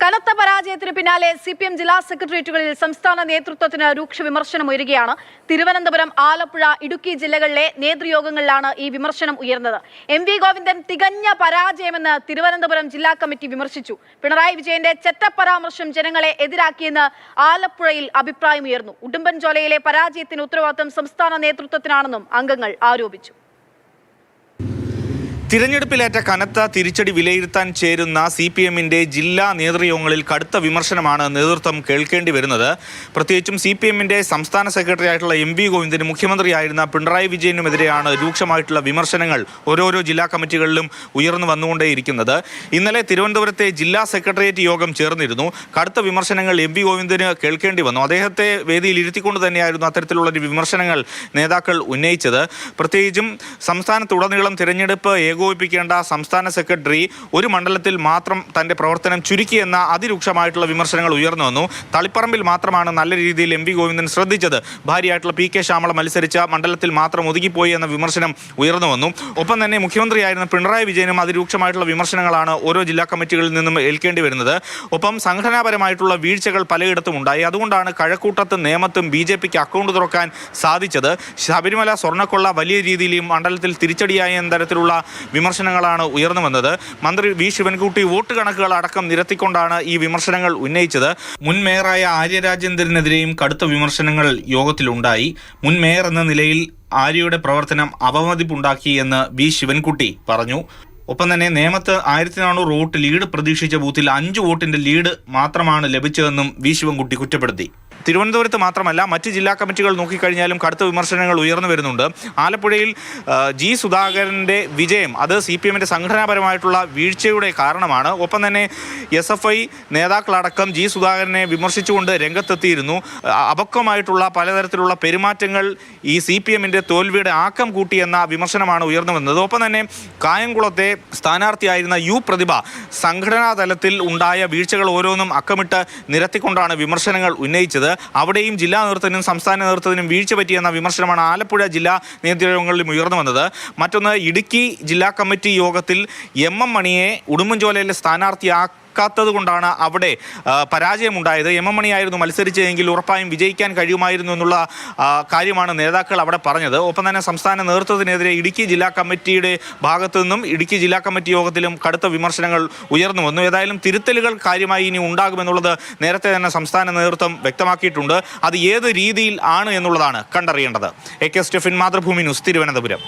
കനത്ത പരാജയത്തിന് പിന്നാലെ CPM ജില്ലാ സെക്രട്ടേറിയറ്റുകളിൽ സംസ്ഥാന നേതൃത്വത്തിന് രൂക്ഷ വിമർശനം ഉയരുകയാണ്. തിരുവനന്തപുരം, ആലപ്പുഴ, ഇടുക്കി ജില്ലകളിലെ നേതൃയോഗങ്ങളിലാണ് ഈ വിമർശനം ഉയർന്നത്. MV ഗോവിന്ദൻ തികഞ്ഞ പരാജയമെന്ന് തിരുവനന്തപുരം ജില്ലാ കമ്മിറ്റി വിമർശിച്ചു. പിണറായി വിജയന്റെ ചെറ്റപ്പരാമർശം ജനങ്ങളെ എതിരാക്കിയെന്ന് ആലപ്പുഴയിൽ അഭിപ്രായമുയർന്നു. ഉടുമ്പൻചോലയിലെ പരാജയത്തിന് ഉത്തരവാദിത്തം സംസ്ഥാന നേതൃത്വത്തിനാണെന്നും അംഗങ്ങൾ ആരോപിച്ചു. തിരഞ്ഞെടുപ്പിലേറ്റ കനത്ത തിരിച്ചടി വിലയിരുത്താൻ ചേരുന്ന CPM-ന്റെ ജില്ലാ നേതൃയോഗങ്ങളിൽ കടുത്ത വിമർശനമാണ് നേതൃത്വം കേൾക്കേണ്ടി വരുന്നത്. പ്രത്യേകിച്ചും CPM-ന്റെ സംസ്ഥാന സെക്രട്ടറി ആയിട്ടുള്ള MV ഗോവിന്ദനും മുഖ്യമന്ത്രിയായിരുന്ന പിണറായി വിജയനുമെതിരെയാണ് രൂക്ഷമായിട്ടുള്ള വിമർശനങ്ങൾ ഓരോരോ ജില്ലാ കമ്മിറ്റികളിലും ഉയർന്നു വന്നുകൊണ്ടേയിരിക്കുന്നത്. ഇന്നലെ തിരുവനന്തപുരത്തെ ജില്ലാ സെക്രട്ടേറിയറ്റ് യോഗം ചേർന്നിരുന്നു. കടുത്ത വിമർശനങ്ങൾ MV ഗോവിന്ദന് കേൾക്കേണ്ടി വന്നു. അദ്ദേഹത്തെ വേദിയിൽ ഇരുത്തിക്കൊണ്ട് തന്നെയായിരുന്നു അത്തരത്തിലുള്ള വിമർശനങ്ങൾ നേതാക്കൾ ഉന്നയിച്ചത്. പ്രത്യേകിച്ചും സംസ്ഥാനത്തുടനീളം തിരഞ്ഞെടുപ്പ് ഏകോപിപ്പിക്കേണ്ട സംസ്ഥാന സെക്രട്ടറി ഒരു മണ്ഡലത്തിൽ മാത്രം തന്റെ പ്രവർത്തനം ചുരുക്കിയെന്ന അതിരൂക്ഷമായിട്ടുള്ള വിമർശനങ്ങൾ ഉയർന്നു വന്നു. തളിപ്പറമ്പിൽ മാത്രമാണ് നല്ല രീതിയിൽ MV ഗോവിന്ദൻ ശ്രദ്ധിച്ചത്. ഭാര്യയായിട്ടുള്ള PK ശ്യാമള മത്സരിച്ച മണ്ഡലത്തിൽ മാത്രം ഒതുങ്ങിപ്പോയി എന്ന വിമർശനം ഉയർന്നു വന്നു. ഒപ്പം തന്നെ മുഖ്യമന്ത്രിയായിരുന്ന പിണറായി വിജയനും അതിരൂക്ഷമായിട്ടുള്ള വിമർശനങ്ങളാണ് ഓരോ ജില്ലാ കമ്മിറ്റികളിൽ നിന്നും ഏൽക്കേണ്ടി വരുന്നത്. ഒപ്പം സംഘടനാപരമായിട്ടുള്ള വീഴ്ചകൾ പലയിടത്തും ഉണ്ടായി. അതുകൊണ്ടാണ് കഴക്കൂട്ടത്തും നേമത്തും BJPക്ക് അക്കൗണ്ട് തുറക്കാൻ സാധിച്ചത്. ശബരിമല സ്വർണ്ണക്കൊള്ള വലിയ രീതിയിൽ ഈ മണ്ഡലത്തിൽ തിരിച്ചടിയായ തരത്തിലുള്ള വിമർശനങ്ങളാണ് ഉയർന്നു വന്നത്. മന്ത്രി V ശിവൻകുട്ടി വോട്ട് കണക്കുകൾ അടക്കം നിരത്തിക്കൊണ്ടാണ് ഈ വിമർശനങ്ങൾ ഉന്നയിച്ചത്. മുൻ മേയറായ ആര്യ രാജേന്ദ്രനെതിരെയും കടുത്ത വിമർശനങ്ങൾ യോഗത്തിലുണ്ടായി. മുൻ മേയർ എന്ന നിലയിൽ ആര്യയുടെ പ്രവർത്തനം അപമതിപ്പുണ്ടാക്കി എന്ന് V ശിവൻകുട്ടി പറഞ്ഞു. ഒപ്പം തന്നെ നേമത്ത് 1400 വോട്ട് ലീഡ് പ്രതീക്ഷിച്ച ബൂത്തിൽ 5 വോട്ടിന്റെ ലീഡ് മാത്രമാണ് ലഭിച്ചതെന്നും V ശിവൻകുട്ടി കുറ്റപ്പെടുത്തി. തിരുവനന്തപുരത്ത് മാത്രമല്ല മറ്റ് ജില്ലാ കമ്മിറ്റികൾ നോക്കിക്കഴിഞ്ഞാലും കടുത്ത വിമർശനങ്ങൾ ഉയർന്നു വരുന്നുണ്ട്. ആലപ്പുഴയിൽ G സുധാകരൻ്റെ വിജയം അത് CPM-ന്റെ സംഘടനാപരമായിട്ടുള്ള വീഴ്ചയുടെ കാരണമാണ്. ഒപ്പം തന്നെ SFI നേതാക്കളടക്കം G സുധാകരനെ വിമർശിച്ചുകൊണ്ട് രംഗത്തെത്തിയിരുന്നു. അപക്വമായിട്ടുള്ള പലതരത്തിലുള്ള പെരുമാറ്റങ്ങൾ ഈ CPM-ന്റെ തോൽവിയുടെ ആക്കം കൂട്ടിയെന്ന വിമർശനമാണ് ഉയർന്നു വന്നത്. ഒപ്പം തന്നെ കായംകുളത്തെ സ്ഥാനാർത്ഥിയായിരുന്ന U പ്രതിഭ സംഘടനാ തലത്തിൽ ഉണ്ടായ വീഴ്ചകൾ ഓരോന്നും അക്കമിട്ട് നിരത്തിക്കൊണ്ടാണ് വിമർശനങ്ങൾ ഉന്നയിച്ചത്. അവിടെയും ജില്ലാ നേതൃത്വത്തിനും സംസ്ഥാന നേതൃത്വത്തിനും വീഴ്ച പറ്റിയെന്ന വിമർശനമാണ് ആലപ്പുഴ ജില്ലാ നേതൃയോഗങ്ങളിലും ഉയർന്നു വന്നത്. മറ്റൊന്ന്, ഇടുക്കി ജില്ലാ കമ്മിറ്റി യോഗത്തിൽ MM മണിയെ ഉടുമ്പൻചോലയിലെ സ്ഥാനാർത്ഥിയാക്കാത്തത് കൊണ്ടാണ് അവിടെ പരാജയമുണ്ടായത്. MM മണിയായിരുന്നു മത്സരിച്ചതെങ്കിൽ ഉറപ്പായും വിജയിക്കാൻ കഴിയുമായിരുന്നു എന്നുള്ള കാര്യമാണ് നേതാക്കൾ അവിടെ പറഞ്ഞത്. ഒപ്പം തന്നെ സംസ്ഥാന നേതൃത്വത്തിനെതിരെ ഇടുക്കി ജില്ലാ കമ്മിറ്റിയുടെ ഭാഗത്തു നിന്നും ഇടുക്കി ജില്ലാ കമ്മിറ്റി യോഗത്തിലും കടുത്ത വിമർശനങ്ങൾ ഉയർന്നു വന്നു. ഏതായാലും തിരുത്തലുകൾ കാര്യമായി ഇനി ഉണ്ടാകുമെന്നുള്ളത് നേരത്തെ തന്നെ സംസ്ഥാന നേതൃത്വം വ്യക്തമാക്കിയിട്ടുണ്ട്. അത് ഏത് രീതിയിൽ ആണ് എന്നുള്ളതാണ് കണ്ടറിയേണ്ടത്. AK Stephin, Mathrubhumi news, Thiruvananthapuram.